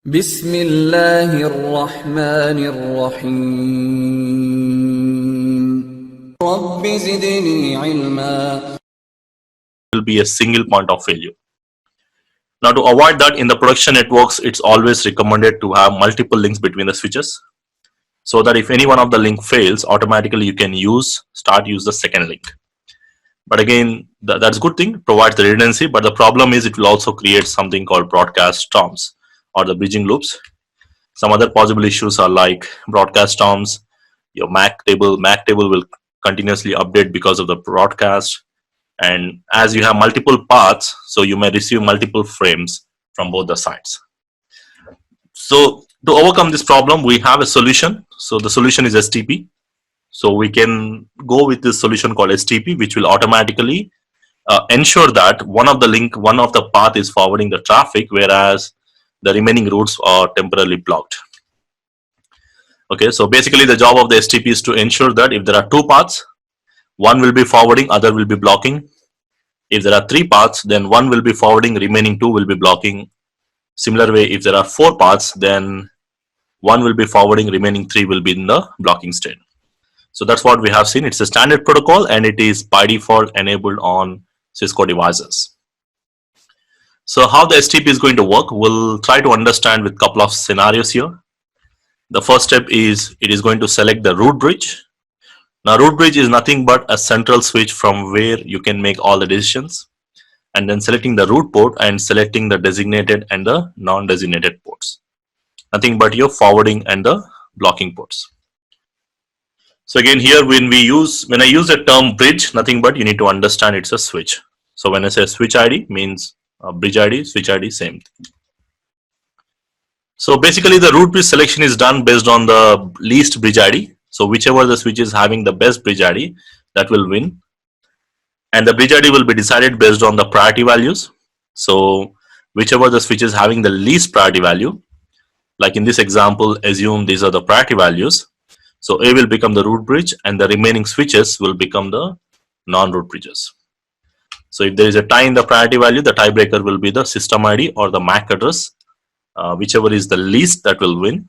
بسم الله الرحمن الرحيم رب زدني علما will be a single point of failure. Now, to avoid that, in the production networks, it's always recommended to have multiple links between the switches, so that if any one of the link fails, automatically you can use the second link. But again, that's a good thing, provides the redundancy, but the problem is it will also create something called broadcast storms or the bridging loops. Some other possible issues are like broadcast storms, your MAC table will continuously update because of the broadcast, and as you have multiple paths, so you may receive multiple frames from both the sides. So to overcome this problem, we have a solution. So the solution is STP. So we can go with this solution called STP, which will automatically ensure that one of the path is forwarding the traffic, whereas the remaining routes are temporarily blocked. Okay, so basically the job of the STP is to ensure that if there are two paths, one will be forwarding, other will be blocking. If there are three paths, then one will be forwarding, remaining two will be blocking. Similar way, if there are four paths, then one will be forwarding, remaining three will be in the blocking state. So that's what we have seen. It's a standard protocol and it is by default enabled on Cisco devices. So how the STP is going to work, we'll try to understand with a couple of scenarios here. The first step is it is going to select the root bridge. Now, root bridge is nothing but a central switch from where you can make all the decisions, and then selecting the root port and selecting the designated and the non-designated ports. Nothing but your forwarding and the blocking ports. So again, here when I use the term bridge, nothing but you need to understand it's a switch. So when I say switch ID means bridge ID, switch ID, same thing. So basically the root bridge selection is done based on the least bridge ID. So whichever the switch is having the best bridge ID, that will win. And the bridge ID will be decided based on the priority values. So whichever the switch is having the least priority value, like in this example, assume these are the priority values. So A will become the root bridge and the remaining switches will become the non-root bridges. So if there is a tie in the priority value, the tiebreaker will be the system ID or the MAC address. Whichever is the least, that will win.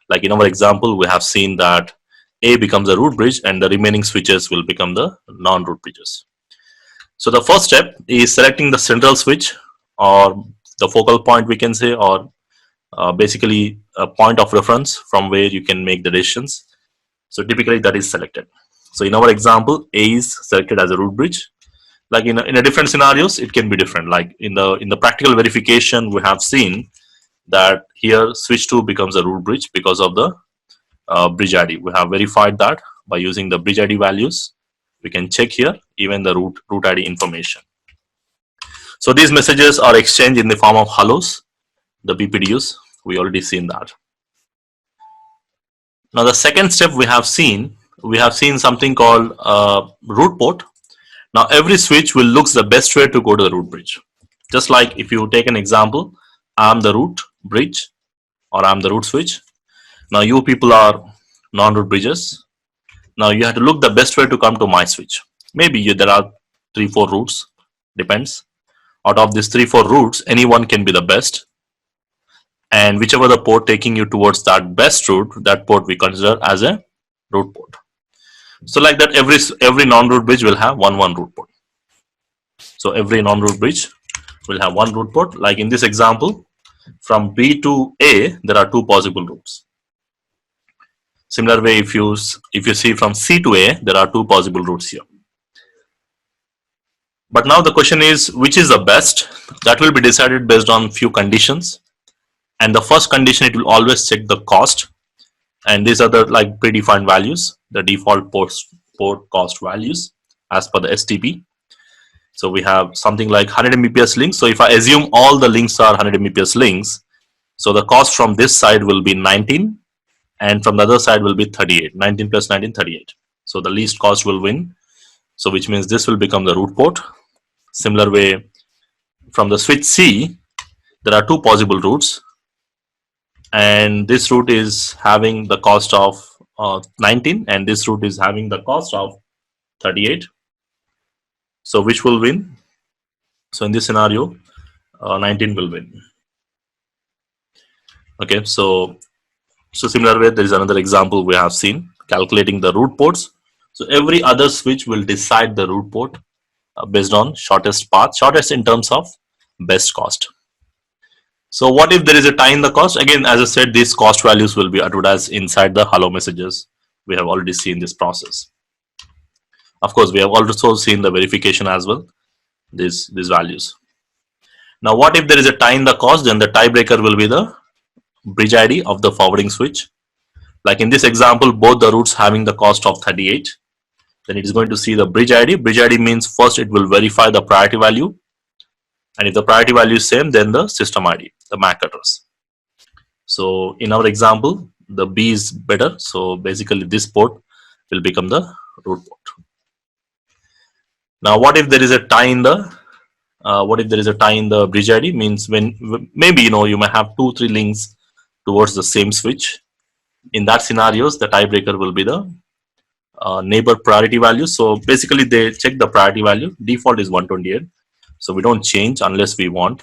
Like in our example, we have seen that A becomes a root bridge and the remaining switches will become the non-root bridges. So the first step is selecting the central switch or the focal point, we can say, or basically a point of reference from where you can make the decisions. So typically that is selected. So in our example, A is selected as a root bridge. Like in a different scenarios, it can be different. Like in the practical verification, we have seen that here switch 2 becomes a root bridge because of the bridge ID. We have verified that by using the bridge ID values. We can check here even the root ID information. So these messages are exchanged in the form of hellos, the BPDUs. We already seen that. Now the second step we have seen something called root port. Now every switch will look the best way to go to the root bridge. Just like if you take an example, I'm the root bridge or I'm the root switch. Now you people are non-root bridges. Now you have to look the best way to come to my switch. Maybe there are 3-4 routes, depends. Out of these 3-4 routes, any one can be the best. And whichever the port taking you towards that best route, that port we consider as a root port. So like that, every non-root bridge will have one root port. So every non-root bridge will have one root port. Like in this example, from B to A, there are two possible routes. Similar way, if you see from C to A, there are two possible routes here. But now the question is, which is the best? That will be decided based on few conditions. And the first condition, it will always check the cost. And these are the like predefined values, the default port cost values as per the STP. So we have something like 100 Mbps links. So if I assume all the links are 100 Mbps links, so the cost from this side will be 19 and from the other side will be 38. 19 plus 19, 38. So the least cost will win. So which means this will become the root port. Similar way, from the switch C, there are two possible routes. And this route is having the cost of 19 and this route is having the cost of 38. So which will win? So in this scenario, 19 will win. Okay, so similar way, there is another example we have seen, calculating the root ports. So every other switch will decide the root port based on shortest path, shortest in terms of best cost. So what if there is a tie in the cost? Again, as I said, these cost values will be advertised inside the hello messages. We have already seen this process. Of course, we have also seen the verification as well, these values. Now, what if there is a tie in the cost? Then the tiebreaker will be the bridge ID of the forwarding switch. Like in this example, both the routes having the cost of 38. Then it is going to see the bridge ID. Bridge ID means first it will verify the priority value. And if the priority value is same, then the system ID, the MAC address. So in our example, the B is better. So basically this port will become the root port. Now, what if there is a tie in the bridge ID? Means when maybe you may have 2-3 links towards the same switch. In that scenarios, the tiebreaker will be the neighbor priority value. So basically, they check the priority value. Default is 128, so we don't change unless we want.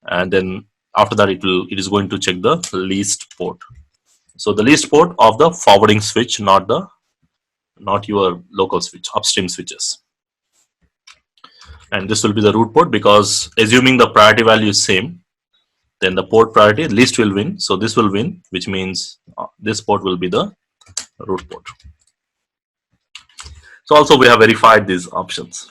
And then after that, it is going to check the least port. So the least port of the forwarding switch, not your local switch, upstream switches. And this will be the root port, because assuming the priority value is same, then the port priority least will win. So this will win, which means this port will be the root port. So also we have verified these options.